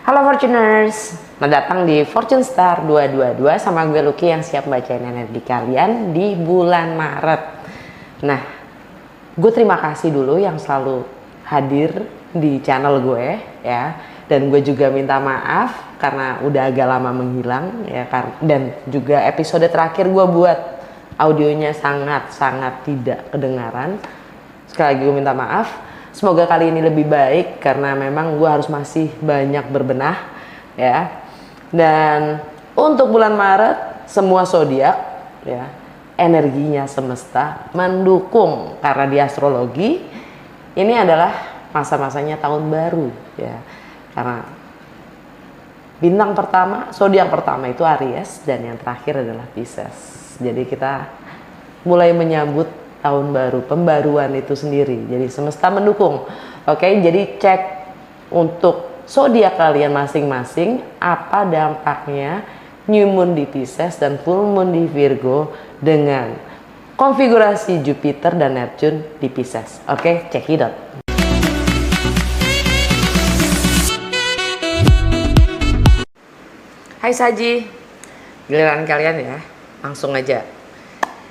Halo Fortuners, selamat datang di Fortune Star 222 sama gue Lucky yang siap bacain energi kalian di bulan Maret. Nah, gue terima kasih dulu yang selalu hadir di channel gue ya. Dan gue juga minta maaf karena udah agak lama menghilang ya kan. Dan juga episode terakhir gue buat audionya sangat tidak kedengaran. Sekali lagi gue minta maaf. Semoga kali ini lebih baik karena memang gue harus masih banyak berbenah ya. Dan untuk bulan Maret semua zodiak ya, energinya semesta mendukung karena di astrologi ini adalah masa-masanya tahun baru ya. Karena bintang pertama, zodiak pertama itu Aries dan yang terakhir adalah Pisces. Jadi kita mulai menyambut tahun baru, pembaruan itu sendiri. Jadi semesta mendukung. Oke, jadi cek untuk zodiak kalian masing-masing apa dampaknya new moon di Pisces dan full moon di Virgo dengan konfigurasi Jupiter dan Neptune di Pisces. Oke, cekidot. Hai Saji, giliran kalian ya, langsung aja.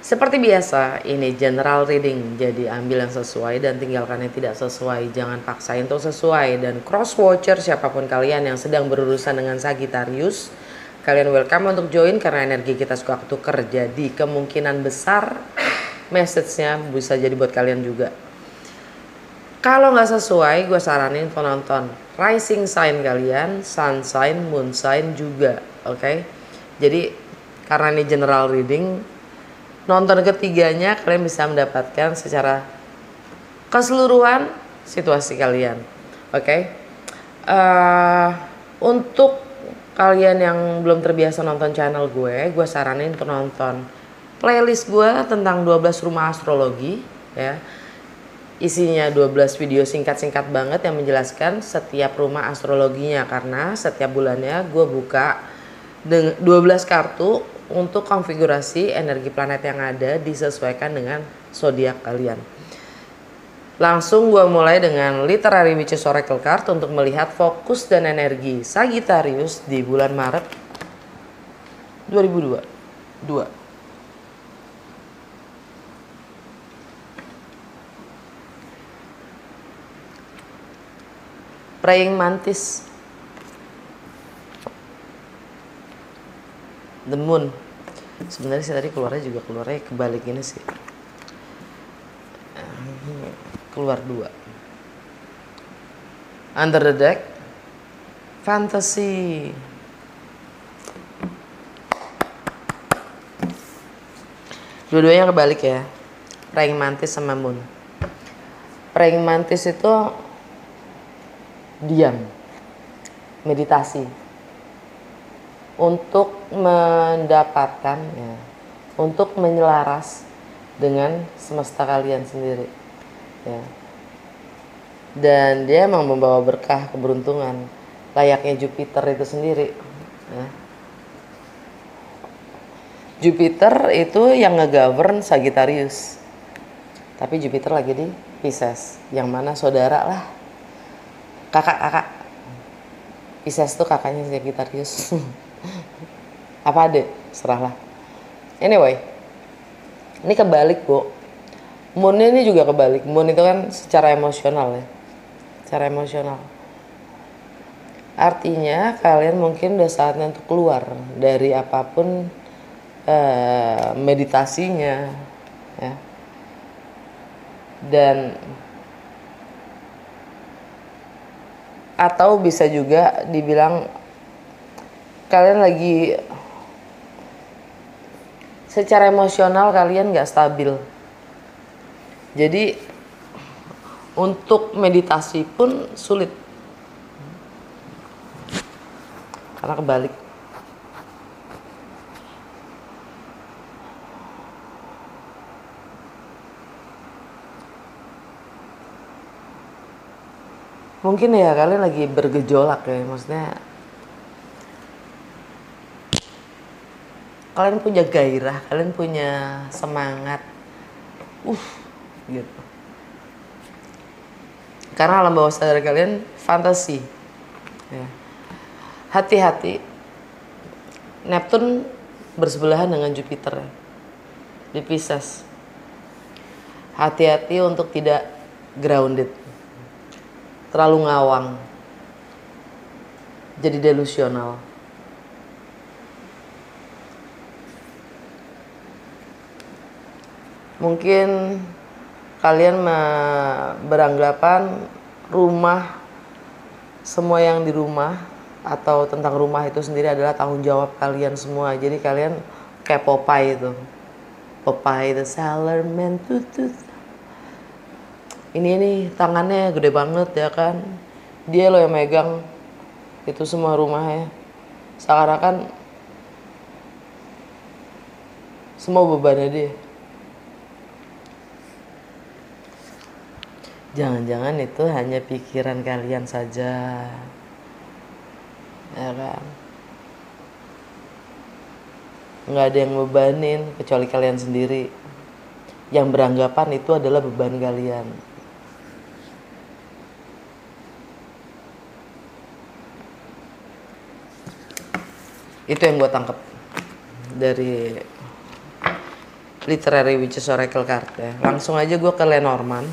Seperti biasa, ini general reading, jadi ambil yang sesuai dan tinggalkan yang tidak sesuai. Jangan paksain untuk sesuai. Dan cross watcher siapapun kalian yang sedang berurusan dengan Sagittarius, kalian welcome untuk join karena energi kita suka ketuker. Jadi kemungkinan besar message-nya bisa jadi buat kalian juga. Kalau nggak sesuai, gue saranin penonton rising sign kalian, sun sign, moon sign juga, oke? Jadi karena ini general reading, nonton ketiganya kalian bisa mendapatkan secara keseluruhan situasi kalian. Oke. Untuk kalian yang belum terbiasa nonton channel gue saranin untuk nonton playlist gue tentang 12 rumah astrologi ya. Isinya 12 video singkat-singkat banget yang menjelaskan setiap rumah astrologinya, karena setiap bulannya gue buka 12 kartu untuk konfigurasi energi planet yang ada disesuaikan dengan zodiak kalian. Langsung gue mulai dengan Literary Witches Oracle Card untuk melihat fokus dan energi Sagittarius di bulan Maret 2022. Praying Mantis, The Moon. Sebenarnya sih tadi keluarnya kebalik ini sih. Keluar 2. Under the Deck, Fantasy. Dua-duanya kebalik ya. Praying Mantis sama Moon. Praying Mantis itu diam, meditasi. Untuk mendapatkan ya, untuk menyelaras dengan semesta kalian sendiri ya. Dan dia emang membawa berkah, keberuntungan layaknya Jupiter itu sendiri ya. Jupiter itu yang ngegovern Sagittarius, tapi Jupiter lagi di Pisces, yang mana saudara lah, kakak Pisces tuh kakaknya Sagittarius. Apa adek? Serahlah. Anyway, ini kebalik bu. Moon ini juga kebalik. Moon itu kan secara emosional ya. Secara emosional. Artinya kalian mungkin udah saatnya untuk keluar dari apapun meditasinya ya. Dan atau bisa juga dibilang kalian lagi secara emosional kalian gak stabil. Jadi untuk meditasi pun sulit karena kebalik. Mungkin ya kalian lagi bergejolak ya, maksudnya kalian punya gairah, kalian punya semangat, gitu. Karena alam bawah sadar kalian fantasi, ya. hati-hati. Neptune bersebelahan dengan Jupiter ya, di Pisces. Hati-hati untuk tidak grounded, terlalu ngawang, jadi delusional. Mungkin kalian beranggapan rumah, semua yang di rumah atau tentang rumah itu sendiri adalah tanggung jawab kalian semua. Jadi kalian kayak Popeye itu, Popeye the Sailor Man, tutut. Ini nih tangannya gede banget ya kan, dia loh yang megang itu semua rumahnya. Seakan-akan semua bebannya dia. Jangan-jangan itu hanya pikiran kalian saja, ya kan? Nggak ada yang bebanin kecuali kalian sendiri. Yang beranggapan itu adalah beban kalian. Itu yang gue tangkap dari Literary Witches Oracle card ya. Langsung aja gue ke Lenormand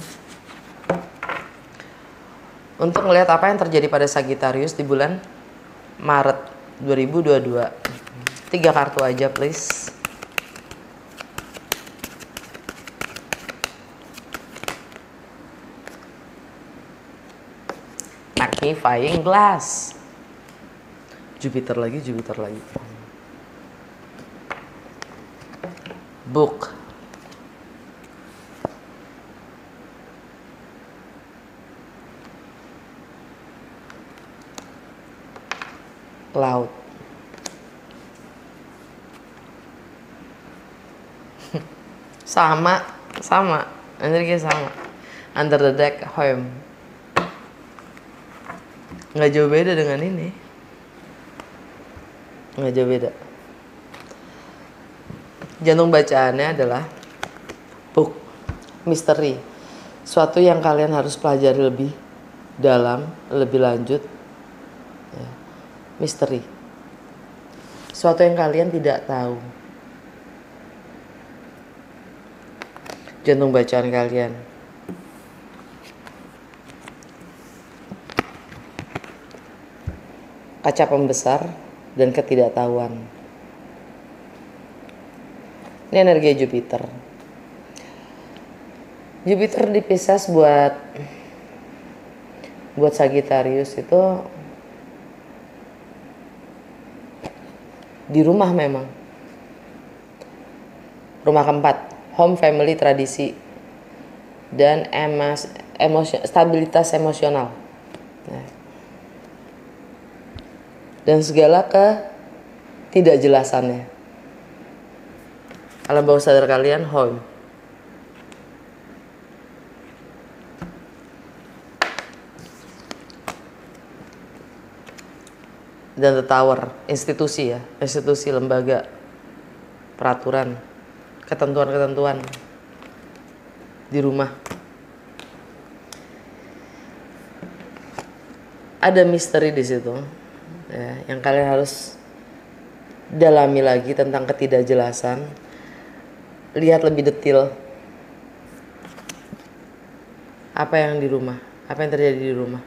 untuk ngelihat apa yang terjadi pada Sagittarius di bulan Maret 2022. 3 kartu aja please. Magnifying glass. Jupiter lagi. Book. Laut. sama energinya sama. Under the deck, home. Nggak jauh beda dengan ini, nggak jauh beda. Jantung bacaannya adalah book, misteri, suatu yang kalian harus pelajari lebih dalam, lebih lanjut. Misteri, suatu yang kalian tidak tahu. Jantung bacaan kalian. Kaca pembesar dan ketidaktahuan. Ini energi Jupiter. Jupiter di Pisces buat Sagittarius itu di rumah memang. Rumah keempat, home, family, tradisi, dan stabilitas emosional. Dan segala ketidakjelasannya. Alam bawah sadar kalian, home. Dan the tower, institusi ya, institusi, lembaga, peraturan, ketentuan-ketentuan di rumah. Ada misteri di situ ya, yang kalian harus dalami lagi tentang ketidakjelasan. Lihat lebih detail apa yang di rumah, apa yang terjadi di rumah.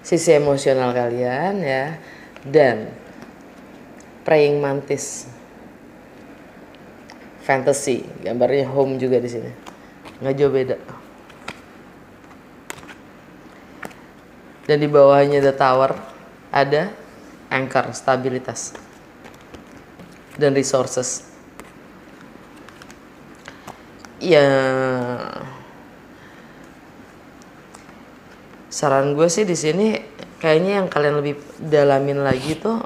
Sisi emosional kalian ya, dan praying mantis, fantasy, gambarnya home juga di sini, nggak jauh beda. Dan di bawahnya the tower ada anchor, stabilitas, dan resources. Ya, saran gue sih di sini kayaknya yang kalian lebih dalamin lagi tuh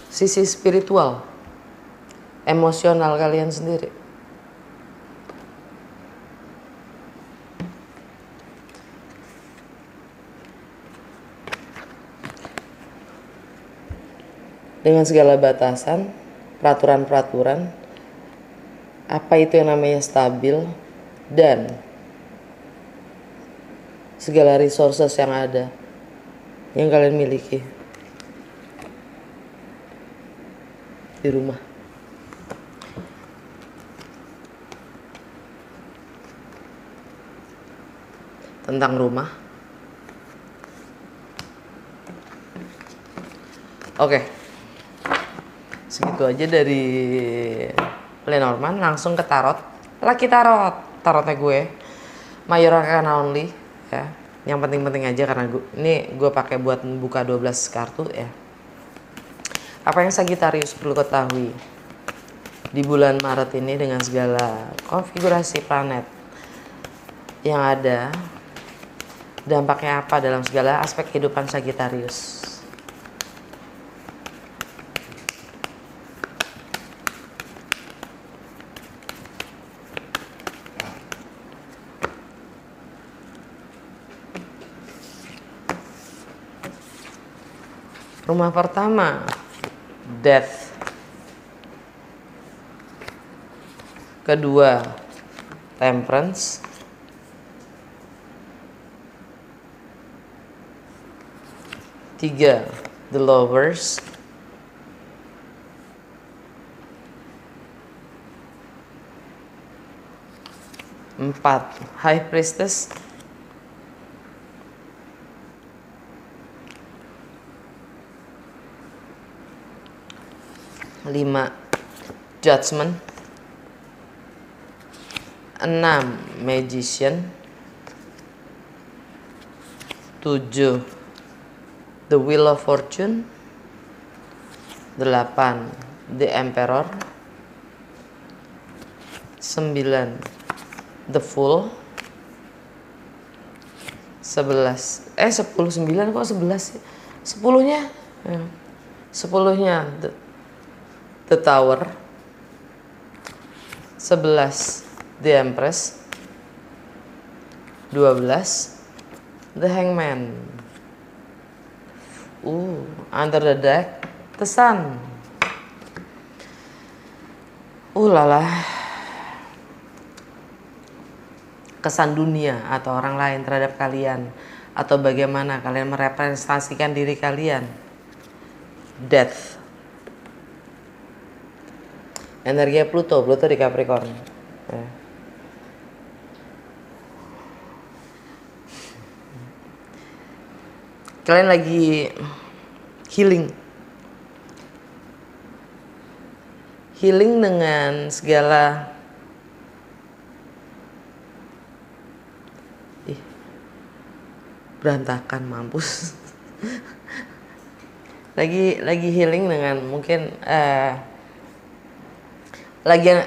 sisi spiritual, emosional kalian sendiri. Dengan segala batasan, peraturan-peraturan, Apa itu yang namanya stabil, dan segala resources yang ada yang kalian miliki di rumah. Tentang rumah. Oke. Segitu aja dari Lenormand. Langsung ke tarot. Lucky tarot. Tarotnya gue Major Arcana only ya. Yang penting-penting aja karena gue pakai buat buka 12 kartu ya. Apa yang Sagittarius perlu ketahui di bulan Maret ini dengan segala konfigurasi planet yang ada, dampaknya apa dalam segala aspek kehidupan Sagittarius. Rumah pertama, Death. Kedua, Temperance. Tiga, The Lovers. Empat, High Priestess. Lima, Judgment. Enam, Magician. Tujuh, The Wheel of Fortune. 8. The Emperor. 9. The Fool. 11. 10, 9 kok 11 sih? 10-nya. 10-nya The Tower. 11. The Empress. 12. The Hangman. Under the Deck, The Sun. Lala. Kesan dunia atau orang lain terhadap kalian, atau bagaimana kalian merepresentasikan diri kalian. Death. Energi Pluto di Capricorn. Kalian lagi healing dengan segala berantakan, mampus. lagi healing dengan mungkin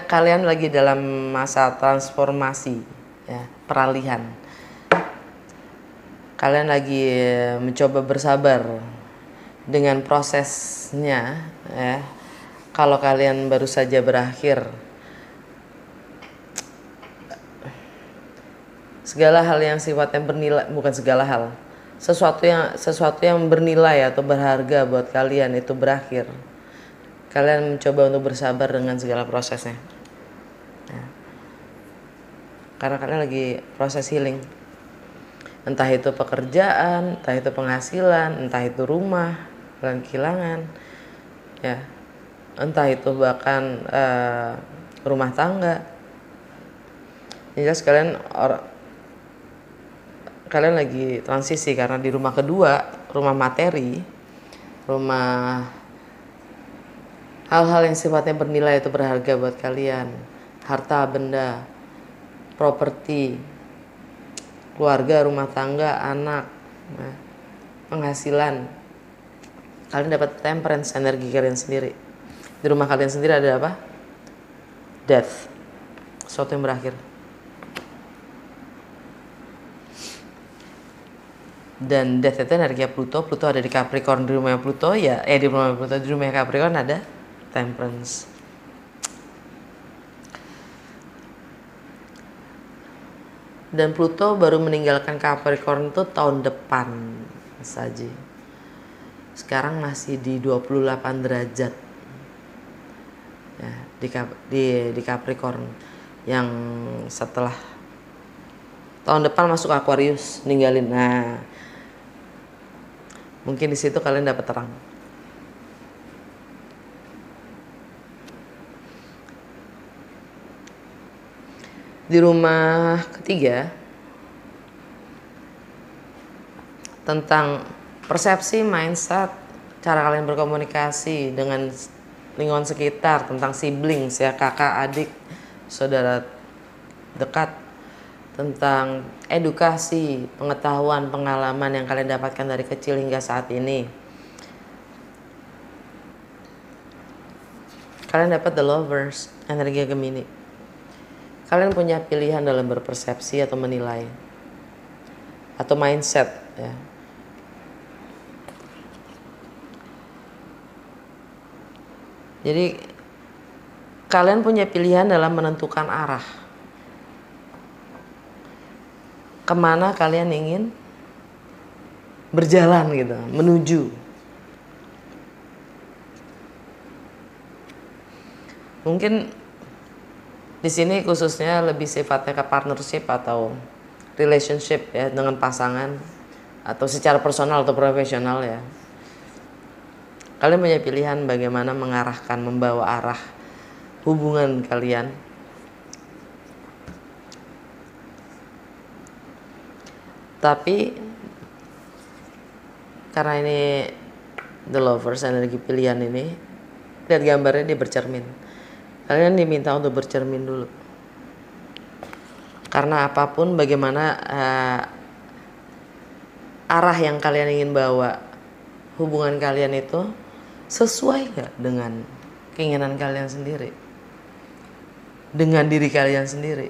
kalian lagi dalam masa transformasi ya, peralihan. Kalian lagi mencoba bersabar dengan prosesnya ya. Kalau kalian baru saja berakhir, segala hal yang sifatnya bernilai, bukan segala hal, sesuatu yang bernilai atau berharga buat kalian itu berakhir. Kalian mencoba untuk bersabar dengan segala prosesnya ya. Karena kalian lagi proses healing. Entah itu pekerjaan, entah itu penghasilan, entah itu rumah kalian kehilangan ya, entah itu bahkan rumah tangga. Jelas kalian lagi transisi karena di rumah kedua, rumah materi, rumah hal-hal yang sifatnya bernilai itu berharga buat kalian, harta benda, properti, keluarga, rumah tangga, anak, penghasilan. Kalian dapat temperance, energi kalian sendiri. Di rumah kalian sendiri ada apa? Death, sesuatu yang berakhir. Dan death itu energi Pluto. Pluto ada di Capricorn, di rumahnya Pluto ya. Di rumah Pluto, di rumahnya Capricorn ada temperance. Dan Pluto baru meninggalkan Capricorn itu tahun depan saja. Sekarang masih di 28 derajat. Ya, di Capricorn, yang setelah tahun depan masuk Aquarius, ninggalin. Nah, mungkin di situ kalian dapat terang. Di rumah ketiga, tentang persepsi, mindset, cara kalian berkomunikasi dengan lingkungan sekitar, tentang siblings ya, kakak, adik, saudara dekat, tentang edukasi, pengetahuan, pengalaman yang kalian dapatkan dari kecil hingga saat ini. Kalian dapat The Lovers, energi Gemini. Kalian punya pilihan dalam berpersepsi atau menilai, atau mindset ya. Jadi kalian punya pilihan dalam menentukan arah kemana kalian ingin berjalan gitu, menuju. Mungkin di sini khususnya lebih sifatnya ke partnership atau relationship ya, dengan pasangan atau secara personal atau profesional ya. Kalian punya pilihan bagaimana mengarahkan, membawa arah hubungan kalian. Tapi karena ini The Lovers, energi pilihan ini, lihat gambarnya dia bercermin. Kalian diminta untuk bercermin dulu. Karena apapun, bagaimana arah yang kalian ingin bawa hubungan kalian itu sesuai gak dengan keinginan kalian sendiri, dengan diri kalian sendiri.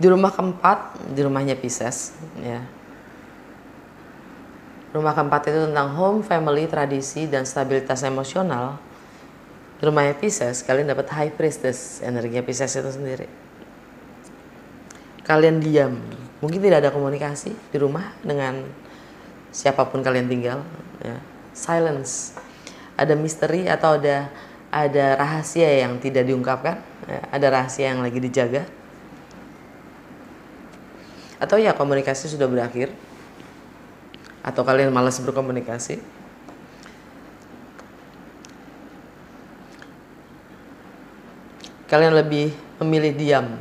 Di rumah keempat, di rumahnya Pisces ya. Rumah keempat itu tentang home, family, tradisi, dan stabilitas emosional. Di rumahnya Pisces, kalian dapat High Priestess, energinya Pisces itu sendiri. Kalian diam, mungkin tidak ada komunikasi di rumah dengan siapapun kalian tinggal ya. Silence, ada misteri atau ada rahasia yang tidak diungkapkan ya. Ada rahasia yang lagi dijaga. Atau ya komunikasi sudah berakhir, atau kalian malas berkomunikasi. Kalian lebih memilih diam.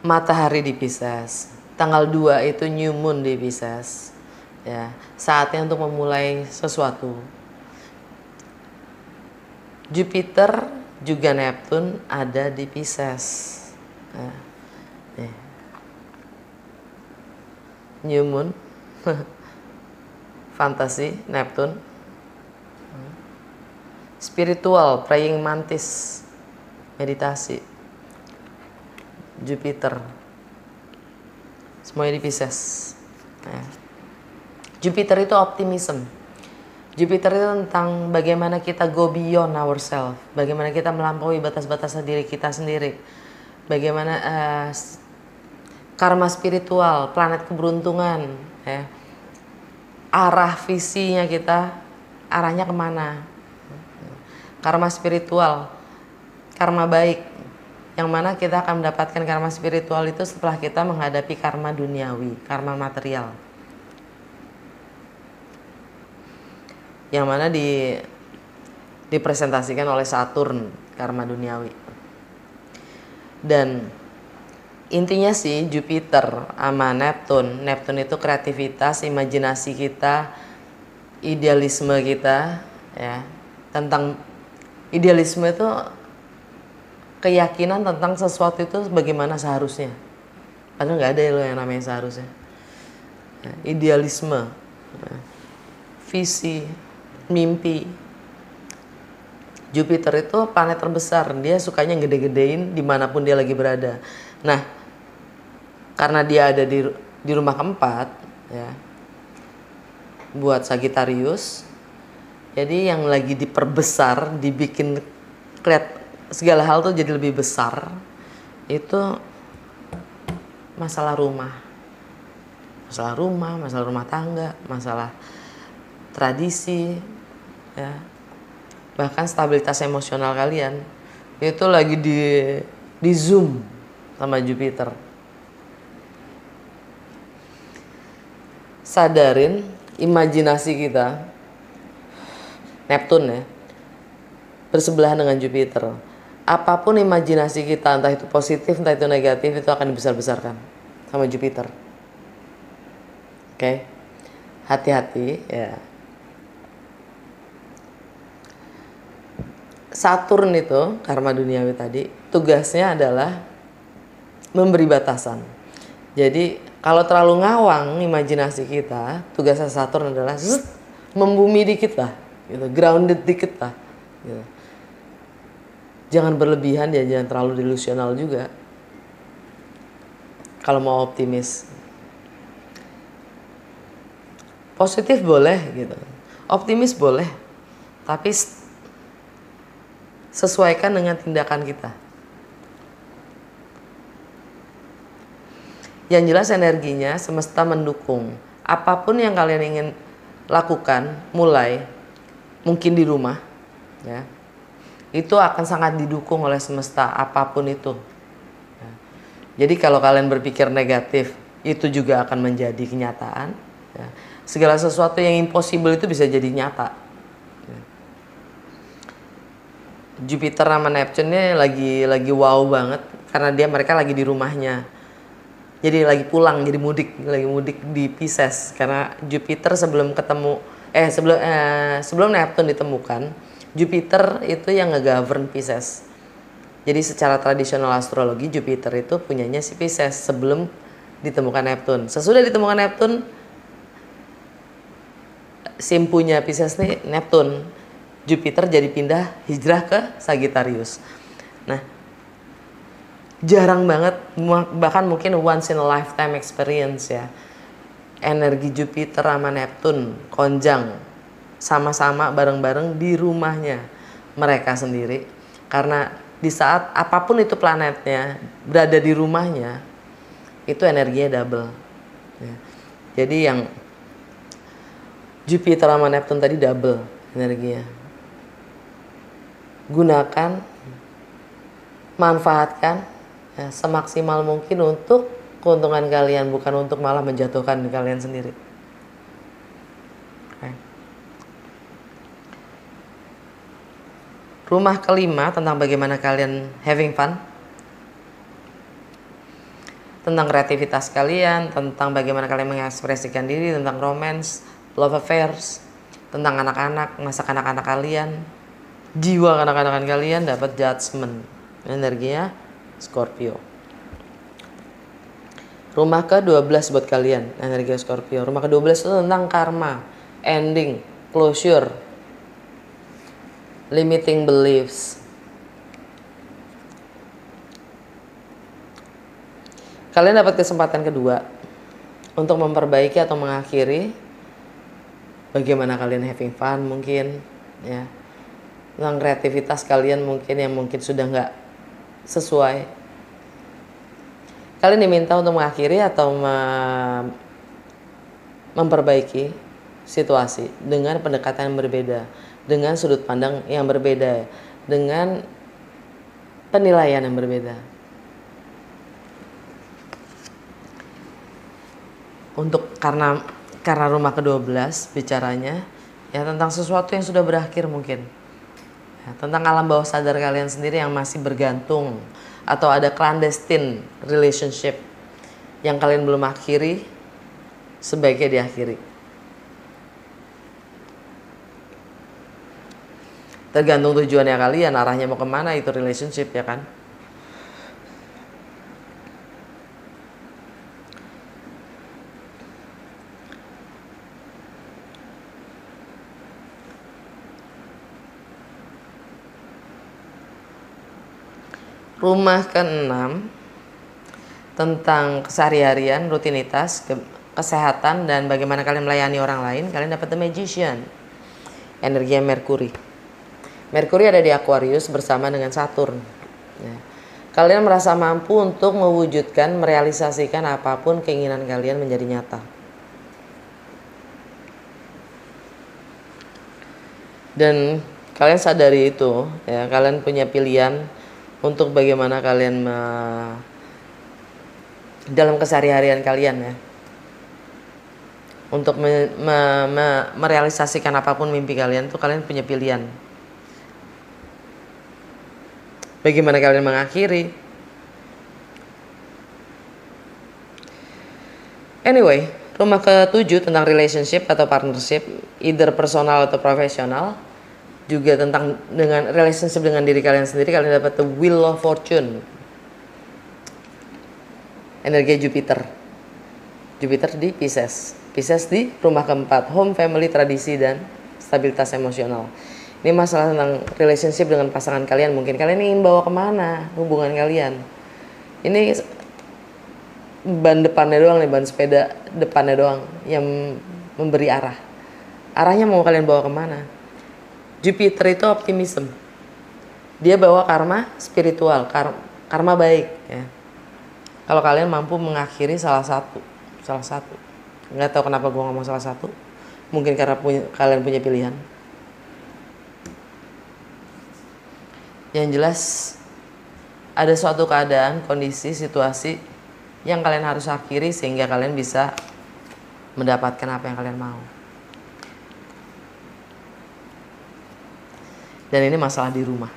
Matahari di Pisces, tanggal 2 itu new moon di Pisces ya. Saatnya untuk memulai sesuatu. Jupiter juga Neptune ada di Pisces. Nah, new moon, fantasi, Neptune, spiritual, praying mantis, meditasi, Jupiter, semuanya di Pisces. Nah, Jupiter itu optimism. Jupiter itu tentang bagaimana kita go beyond ourselves, bagaimana kita melampaui batas-batas diri kita sendiri, bagaimana karma spiritual, planet keberuntungan, ya. Arah visinya kita, arahnya kemana? Karma spiritual, karma baik, yang mana kita akan mendapatkan karma spiritual itu setelah kita menghadapi karma duniawi, karma material. Yang mana dipresentasikan oleh Saturn, karma duniawi. Dan intinya sih Jupiter sama Neptune itu kreativitas, imajinasi kita, idealisme kita ya. Tentang idealisme itu keyakinan tentang sesuatu itu bagaimana seharusnya. Padahal nggak ada loh yang namanya seharusnya. Idealisme, visi, mimpi. Jupiter itu planet terbesar, dia sukanya gede-gedein dimanapun dia lagi berada. Nah, karena dia ada di rumah keempat, ya, buat Sagittarius. Jadi yang lagi diperbesar, dibikin segala hal tuh jadi lebih besar, itu masalah rumah. Masalah rumah tangga, masalah tradisi, ya. Bahkan stabilitas emosional kalian itu lagi di zoom sama Jupiter. Sadarin imajinasi kita, Neptune ya, bersebelahan dengan Jupiter. Apapun imajinasi kita, entah itu positif, entah itu negatif, itu akan dibesar-besarkan sama Jupiter. Oke, hati-hati ya. Saturn itu, karma duniawi tadi, tugasnya adalah memberi batasan. Jadi kalau terlalu ngawang imajinasi kita, tugasnya Saturn adalah membumi dikit lah, gitu, grounded dikit lah, gitu. Jangan berlebihan ya, jangan terlalu delusional juga. Kalau mau optimis, positif boleh, gitu, optimis boleh, tapi sesuaikan dengan tindakan kita. Yang jelas energinya semesta mendukung. Apapun yang kalian ingin lakukan, mulai mungkin di rumah, ya, itu akan sangat didukung oleh semesta, apapun itu. Ya. Jadi kalau kalian berpikir negatif, itu juga akan menjadi kenyataan. Ya. Segala sesuatu yang impossible itu bisa jadi nyata. Ya. Jupiter sama Neptune lagi wow banget karena mereka lagi di rumahnya. Jadi lagi pulang, jadi lagi mudik di Pisces, karena Jupiter sebelum Neptune ditemukan, Jupiter itu yang nge-govern Pisces. Jadi secara tradisional astrologi, Jupiter itu punyanya si Pisces sebelum ditemukan Neptune. Sesudah ditemukan Neptune, simpunya Pisces nih Neptune, Jupiter jadi pindah hijrah ke Sagittarius. Nah, jarang banget, bahkan mungkin once in a lifetime experience ya, energi Jupiter sama Neptune konjang sama-sama bareng-bareng di rumahnya mereka sendiri. Karena di saat apapun itu planetnya berada di rumahnya, itu energinya double ya. Jadi yang Jupiter sama Neptune tadi double energinya. Gunakan, manfaatkan ya, semaksimal mungkin untuk keuntungan kalian, bukan untuk malah menjatuhkan kalian sendiri. Okay. Rumah kelima tentang bagaimana kalian having fun, tentang kreativitas kalian, tentang bagaimana kalian mengekspresikan diri, tentang romance, love affairs, tentang anak-anak, masa kanak-kanak kalian, jiwa kanak-kanakan kalian dapat judgment, energinya Scorpio. Rumah ke-12 buat kalian, energi Scorpio. Rumah ke-12 itu tentang karma, ending, closure, limiting beliefs. Kalian dapat kesempatan kedua untuk memperbaiki atau mengakhiri bagaimana kalian having fun mungkin, ya. Tentang kreativitas kalian mungkin yang mungkin sudah nggak sesuai. Kalian diminta untuk mengakhiri atau memperbaiki situasi dengan pendekatan yang berbeda, dengan sudut pandang yang berbeda, dengan penilaian yang berbeda. Karena rumah ke-12 bicaranya ya tentang sesuatu yang sudah berakhir mungkin. Ya, tentang alam bawah sadar kalian sendiri yang masih bergantung, atau ada clandestine relationship yang kalian belum akhiri, sebaiknya diakhiri. Tergantung tujuannya kalian, arahnya mau kemana itu relationship, ya kan? Rumah ke-6 tentang keseharian, rutinitas, kesehatan dan bagaimana kalian melayani orang lain, kalian dapat The Magician. Energinya Merkuri. Merkuri ada di Aquarius bersama dengan Saturn. Ya. Kalian merasa mampu untuk mewujudkan, merealisasikan apapun keinginan kalian menjadi nyata. Dan kalian sadari itu, ya, kalian punya pilihan untuk bagaimana kalian dalam keseharian kalian, ya, untuk merealisasikan apapun mimpi kalian tuh kalian punya pilihan. Bagaimana kalian mengakhiri? Anyway, rumah ke-7 tentang relationship atau partnership, either personal atau profesional, juga tentang dengan relationship dengan diri kalian sendiri. Kalian dapat the Wheel of Fortune. Energi Jupiter. Jupiter di Pisces. Pisces di rumah keempat, home, family, tradisi, dan stabilitas emosional. Ini masalah tentang relationship dengan pasangan kalian. Mungkin kalian ingin bawa kemana hubungan kalian. Ini ban depannya doang nih, ban sepeda depannya doang yang memberi arah. Arahnya mau kalian bawa kemana. Jupiter itu optimism. Dia bawa karma spiritual, karma baik, ya. Kalau kalian mampu mengakhiri salah satu. Nggak tahu kenapa gue ngomong salah satu. Mungkin karena kalian punya pilihan. Yang jelas ada suatu keadaan, kondisi, situasi yang kalian harus akhiri sehingga kalian bisa mendapatkan apa yang kalian mau. Dan ini masalah di rumah.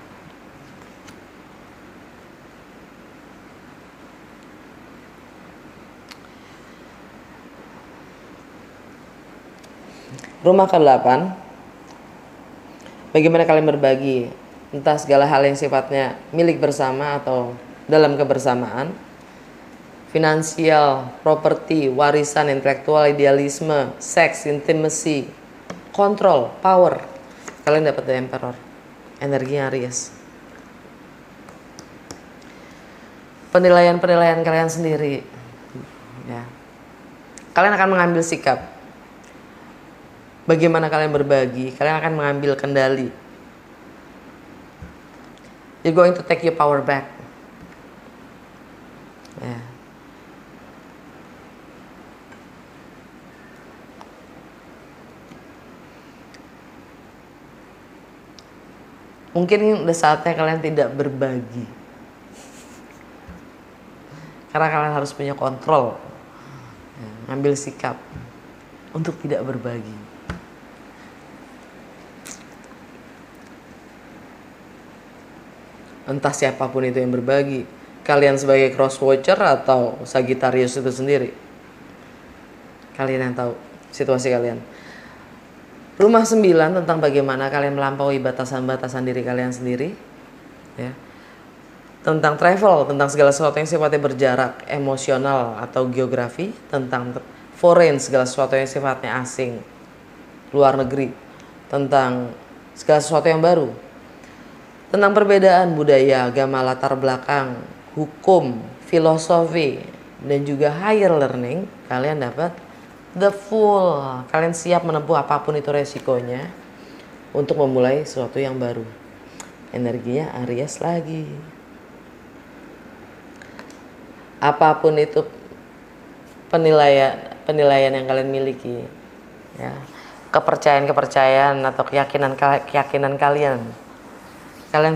Rumah ke-8, bagaimana kalian berbagi entah segala hal yang sifatnya milik bersama atau dalam kebersamaan, finansial, properti, warisan, intelektual, idealisme, seks, intimacy, kontrol, power. Kalian dapat The Emperor, energi Aries. Penilaian kalian sendiri, ya. Kalian akan mengambil sikap. Bagaimana kalian berbagi, kalian akan mengambil kendali. You're going to take your power back. Ya. Mungkin udah saatnya kalian tidak berbagi. Karena kalian harus punya kontrol. Ya, ngambil sikap untuk tidak berbagi. Entah siapapun itu yang berbagi, kalian sebagai cross watcher atau Sagittarius itu sendiri, kalian yang tahu situasi kalian. Rumah 9 tentang bagaimana kalian melampaui batasan-batasan diri kalian sendiri, ya. Tentang travel, tentang segala sesuatu yang sifatnya berjarak, emosional atau geografi, tentang foreign, segala sesuatu yang sifatnya asing, luar negeri, tentang segala sesuatu yang baru. Tentang perbedaan budaya, agama, latar belakang, hukum, filosofi, dan juga higher learning, kalian dapat the Fool. Kalian siap menempuh apapun itu resikonya untuk memulai sesuatu yang baru. Energinya Aries lagi. Apapun itu penilaian yang kalian miliki, ya, kepercayaan atau keyakinan kalian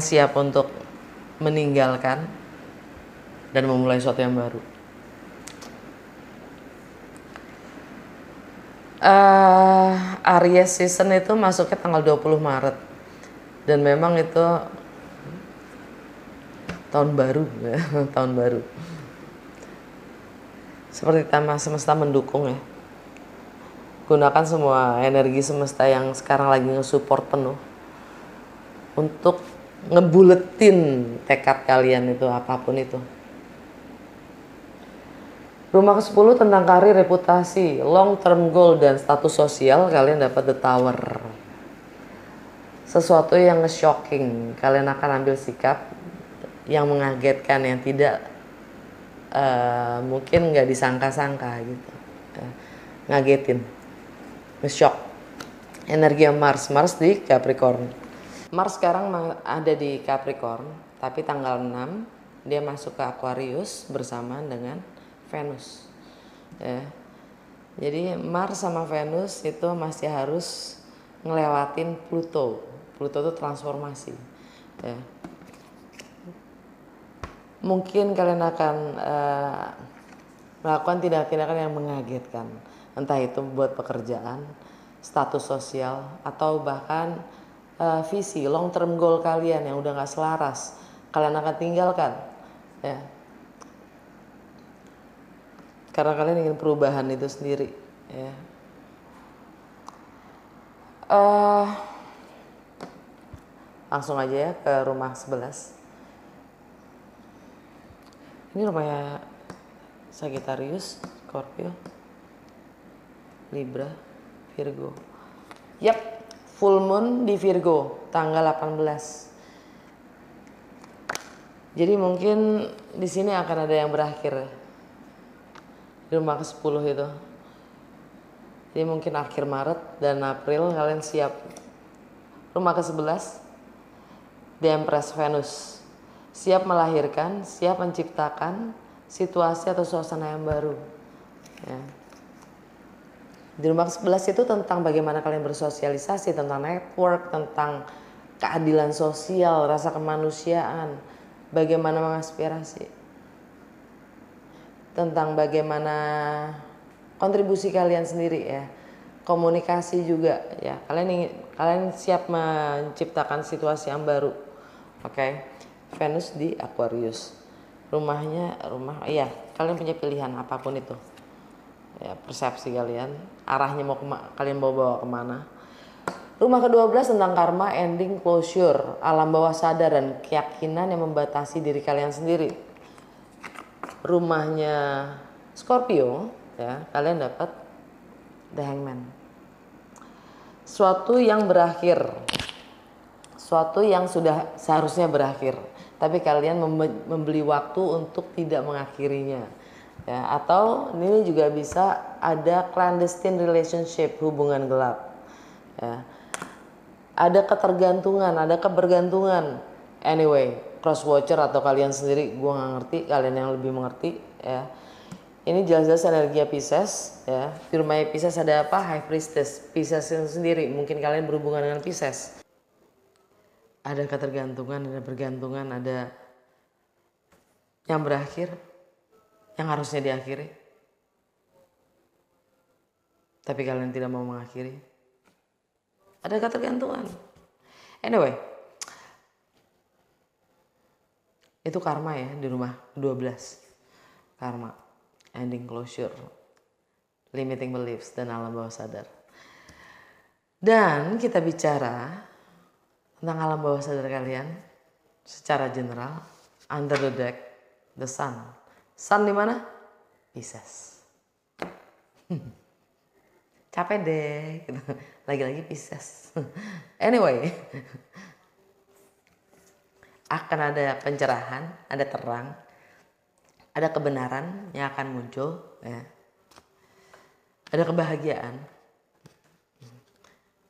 siap untuk meninggalkan dan memulai sesuatu yang baru. Aries season itu masuknya tanggal 20 Maret. Dan memang itu tahun baru, ya. Tahun baru. Seperti tema semesta mendukung, ya. Gunakan semua energi semesta yang sekarang lagi nge-support penuh untuk ngebuletin tekad kalian itu, apapun itu. Rumah ke-10 tentang karir, reputasi, long term goal, dan status sosial. Kalian dapat The Tower. Sesuatu yang nge-shocking. Kalian akan ambil sikap yang mengagetkan, yang tidak mungkin nggak disangka-sangka gitu. ngagetin, nge-shock. Energi Mars di Capricorn. Mars sekarang ada di Capricorn, tapi tanggal 6 dia masuk ke Aquarius bersamaan dengan Venus. Ya. Jadi Mars sama Venus itu masih harus ngelewatin Pluto. Pluto itu transformasi. Ya. Mungkin kalian akan melakukan tindakan-tindakan yang mengagetkan, entah itu buat pekerjaan, status sosial, atau bahkan visi long term goal kalian yang udah gak selaras, kalian akan tinggalkan, ya, karena kalian ingin perubahan itu sendiri, ya. Langsung aja ya ke rumah 11. Ini rumahnya Sagittarius, Scorpio, Libra, Virgo. Yap, full moon di Virgo tanggal 18. Jadi mungkin di sini akan ada yang berakhir di rumah ke-10 itu. Jadi mungkin akhir Maret dan April kalian siap. Rumah ke-11 di Empress Venus. Siap melahirkan, siap menciptakan situasi atau suasana yang baru. Ya. Di rumah ke-11 itu tentang bagaimana kalian bersosialisasi, tentang network, tentang keadilan sosial, rasa kemanusiaan, bagaimana mengaspirasi, tentang bagaimana kontribusi kalian sendiri, ya, komunikasi juga, ya. Kalian siap menciptakan situasi yang baru, oke? Venus di Aquarius. Iya, kalian punya pilihan apapun itu, ya, persepsi kalian, arahnya mau kalian bawa kemana. Rumah ke-12 tentang karma, ending, closure, alam bawah sadar, dan keyakinan yang membatasi diri kalian sendiri. Rumahnya Scorpio, ya, kalian dapat The Hangman. Suatu yang berakhir, suatu yang sudah seharusnya berakhir, tapi kalian membeli waktu untuk tidak mengakhirinya, ya. Atau ini juga bisa ada clandestine relationship, hubungan gelap, ya. Ada ketergantungan, ada kebergantungan. Anyway, cross watcher atau kalian sendiri, gue nggak ngerti, kalian yang lebih mengerti, ya. Ini jelas-jelas energi Pisces, ya. Di rumah Pisces ada apa? High Priestess. Pisces sendiri, mungkin kalian berhubungan dengan Pisces. Ada ketergantungan, ada bergantungan, ada yang berakhir, yang harusnya diakhiri, tapi kalian tidak mau mengakhiri. Ada ketergantungan. Anyway, itu karma, ya, di rumah 12. Karma, ending, closure, limiting beliefs, dan alam bawah sadar. Dan kita bicara tentang alam bawah sadar kalian secara general. Under the deck, the sun. Sun di mana? Pisces. Capek deh, gitu. Lagi-lagi Pisces. Anyway, akan ada pencerahan, ada terang, ada kebenaran yang akan muncul, ya. Ada kebahagiaan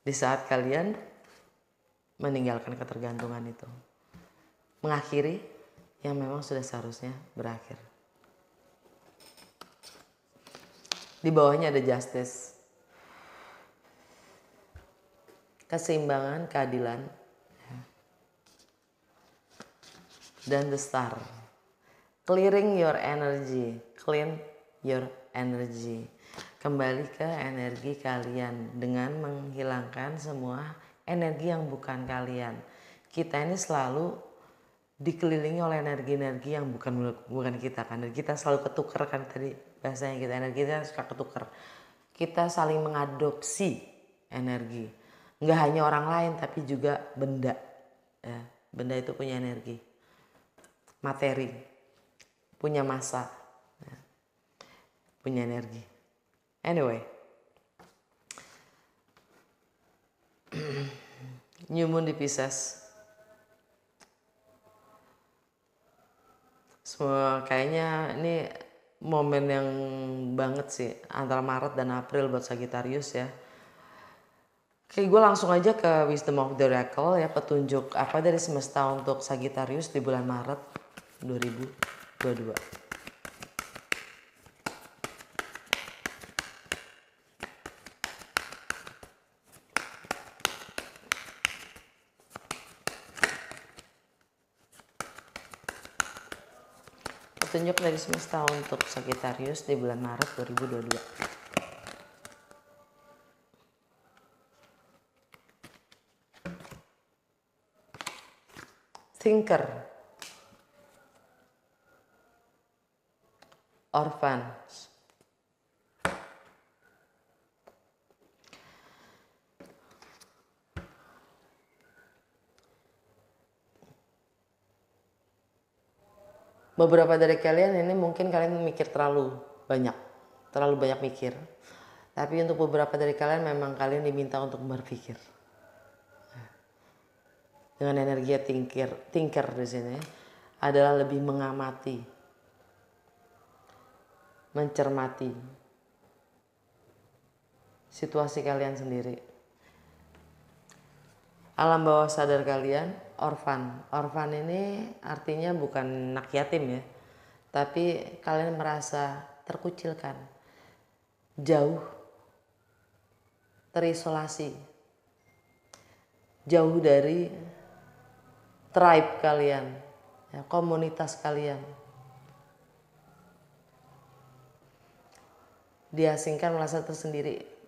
di saat kalian meninggalkan ketergantungan itu, mengakhiri yang memang sudah seharusnya berakhir. Di bawahnya ada justice, keseimbangan, keadilan, dan the star, clearing your energy, clean your energy. Kembali ke energi kalian dengan menghilangkan semua energi yang bukan kalian. Kita ini selalu dikelilingi oleh energi-energi yang bukan kita kan. Dan kita selalu ketukar kan, tadi bahasanya kita, energi kita suka ketukar. Kita saling mengadopsi energi. Nggak hanya orang lain tapi juga benda. Ya, benda itu punya energi. Materi punya massa. Ya, punya energi. Anyway, New Moon di Pisces. Semua kayaknya ini momen yang banget sih antara Maret dan April buat Sagittarius ya. Oke, gue langsung aja ke Wisdom of the Oracle ya, petunjuk apa dari semesta untuk Sagittarius di bulan Maret 2022. Petunjuk dari semesta untuk Sagittarius di bulan Maret 2022. Thinker, Orphans, beberapa dari kalian ini mungkin kalian mikir terlalu banyak mikir. Tapi untuk beberapa dari kalian memang kalian diminta untuk berpikir. Dengan energi thinker di sini adalah lebih mengamati, mencermati situasi kalian sendiri. Alam bawah sadar kalian, orphan. Orphan ini artinya bukan anak yatim ya, tapi kalian merasa terkucilkan, jauh, terisolasi, jauh dari tribe kalian, ya, komunitas kalian. Diasingkan, merasa tersendiri.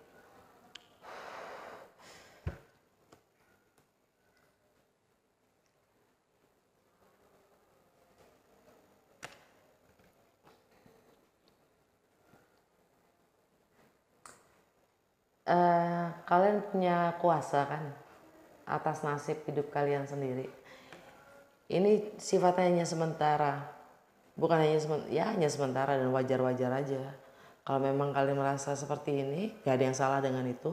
Kalian punya kuasa kan atas nasib hidup kalian sendiri. Ini sifatnya hanya sementara, bukan hanya sementara dan wajar-wajar aja. Kalau memang kalian merasa seperti ini, gak ada yang salah dengan itu.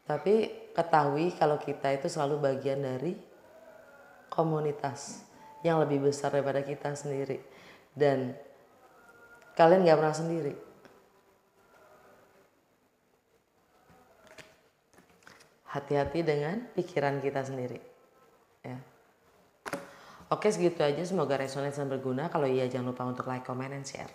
Tapi ketahui kalau kita itu selalu bagian dari komunitas yang lebih besar daripada kita sendiri. Dan kalian gak pernah sendiri. Hati-hati dengan pikiran kita sendiri. Ya. Oke, segitu aja. Semoga resonance dan berguna. Kalau iya jangan lupa untuk like, comment, and share.